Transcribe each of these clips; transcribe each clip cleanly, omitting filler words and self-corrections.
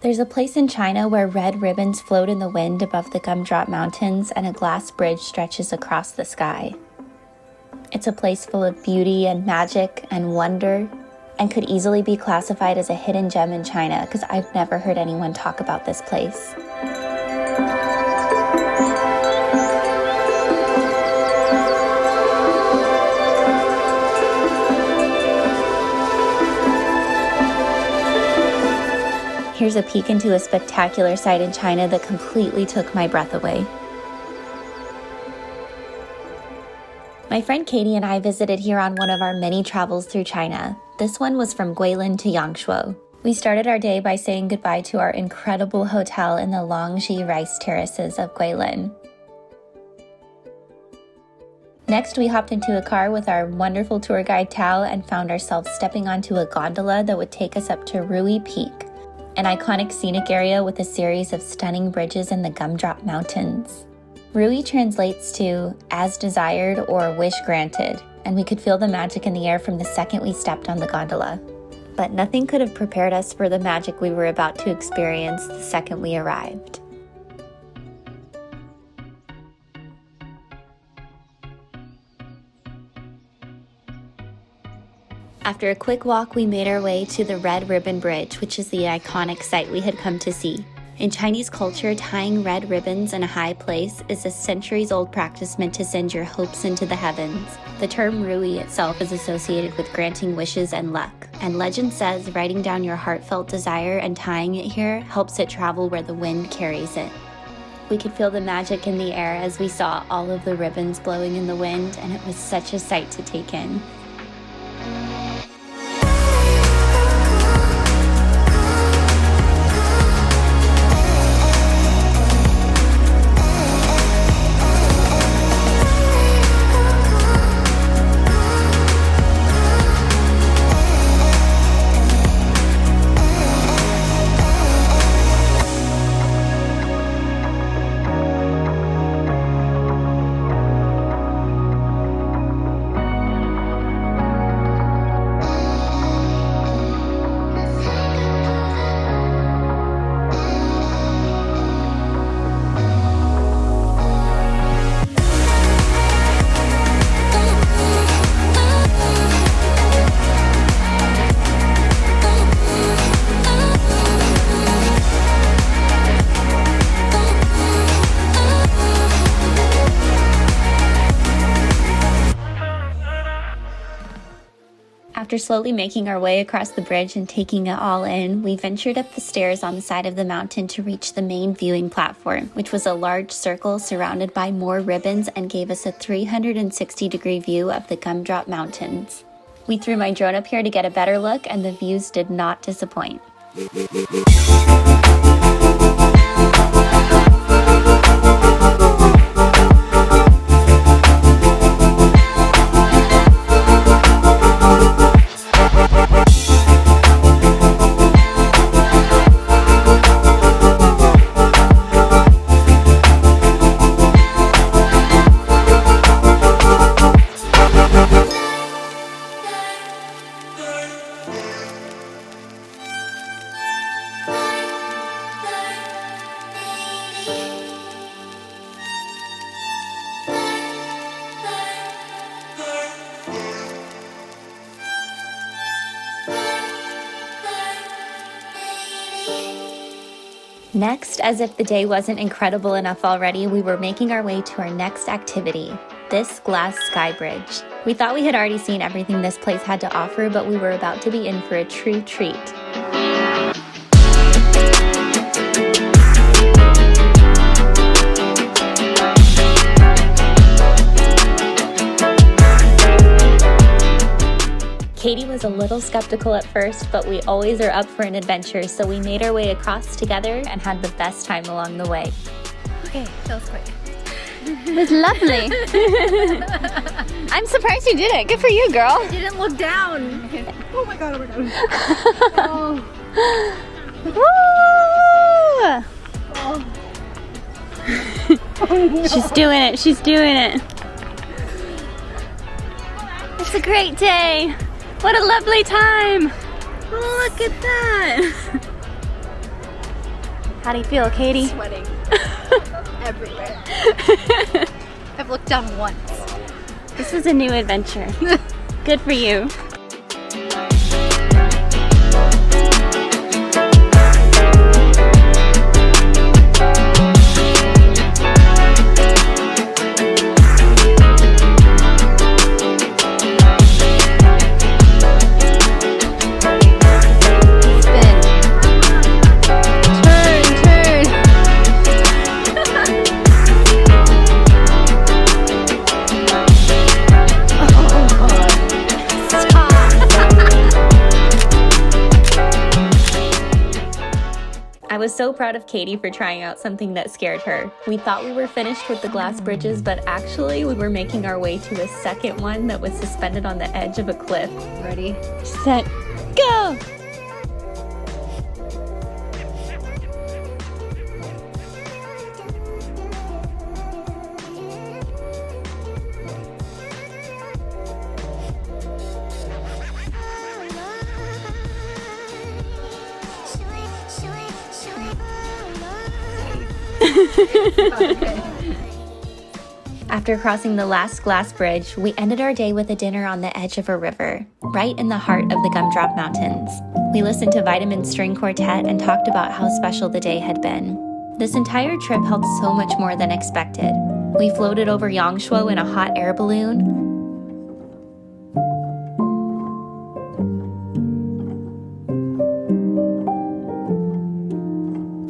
There's a place in China where red ribbons float in the wind above the Gumdrop Mountains and a glass bridge stretches across the sky. It's a place full of beauty and magic and wonder, and could easily be classified as a hidden gem in China because I've never heard anyone talk about this place. Here's a peek into a spectacular site in China that completely took my breath away. My friend Katie and I visited here on one of our many travels through China. This one was from Guilin to Yangshuo. We started our day by saying goodbye to our incredible hotel in the Guangxi rice terraces of Guilin. Next, we hopped into a car with our wonderful tour guide Tao and found ourselves stepping onto a gondola that would take us up to Ruyi Peak, an iconic scenic area with a series of stunning bridges in the Gumdrop Mountains. Ruyi translates to as desired or wish granted, and we could feel the magic in the air from the second we stepped on the gondola. But nothing could have prepared us for the magic we were about to experience the second we arrived. After a quick walk, we made our way to the Red Ribbon Bridge, which is the iconic site we had come to see. In Chinese culture, tying red ribbons in a high place is a centuries-old practice meant to send your hopes into the heavens. The term Ruyi itself is associated with granting wishes and luck, and legend says writing down your heartfelt desire and tying it here helps it travel where the wind carries it. We could feel the magic in the air as we saw all of the ribbons blowing in the wind, and it was such a sight to take in. After slowly making our way across the bridge and taking it all in, we ventured up the stairs on the side of the mountain to reach the main viewing platform, which was a large circle surrounded by more ribbons and gave us a 360-degree view of the Gumdrop Mountains. We threw my drone up here to get a better look, and the views did not disappoint. Next, as if the day wasn't incredible enough already, we were making our way to our next activity, this glass sky bridge. We thought we had already seen everything this place had to offer, but we were about to be in for a true treat. Katie was a little skeptical at first, but we always are up for an adventure, so we made our way across together and had the best time along the way. Okay, that was quick. It was lovely. I'm surprised you did it. Good for you, girl. I didn't look down. Okay. Oh my god, oh my god. Woo! Oh. She's doing it. She's doing it. It's a great day. What a lovely time. Look at that. How do you feel, Katie? Sweating everywhere. I've looked down once. This is a new adventure. Good for you. I was so proud of Katie for trying out something that scared her. We thought we were finished with the glass bridges, but actually we were making our way to a second one that was suspended on the edge of a cliff. Ready? Set, go! After crossing the last glass bridge, we ended our day with a dinner on the edge of a river, right in the heart of the Gumdrop Mountains. We listened to Vitamin String Quartet and talked about how special the day had been. This entire trip held so much more than expected. We floated over Yangshuo in a hot air balloon,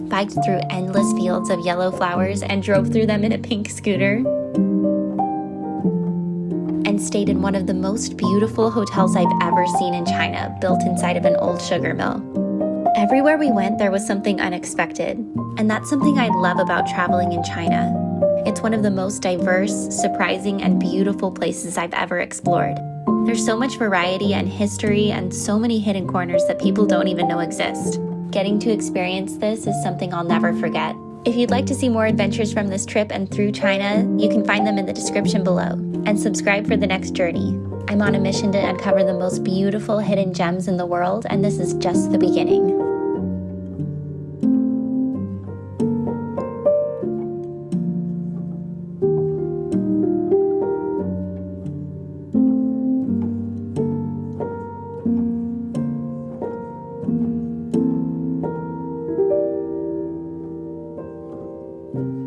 biked through endless fields of yellow flowers and drove through them in a pink scooter, and stayed in one of the most beautiful hotels I've ever seen in China, built inside of an old sugar mill. Everywhere we went, there was something unexpected, and that's something I love about traveling in China. It's one of the most diverse, surprising, and beautiful places I've ever explored. There's so much variety and history and so many hidden corners that people don't even know exist. Getting to experience this is something I'll never forget. If you'd like to see more adventures from this trip and through China, you can find them in the description below. And subscribe for the next journey. I'm on a mission to uncover the most beautiful hidden gems in the world, and this is just the beginning. Thank you.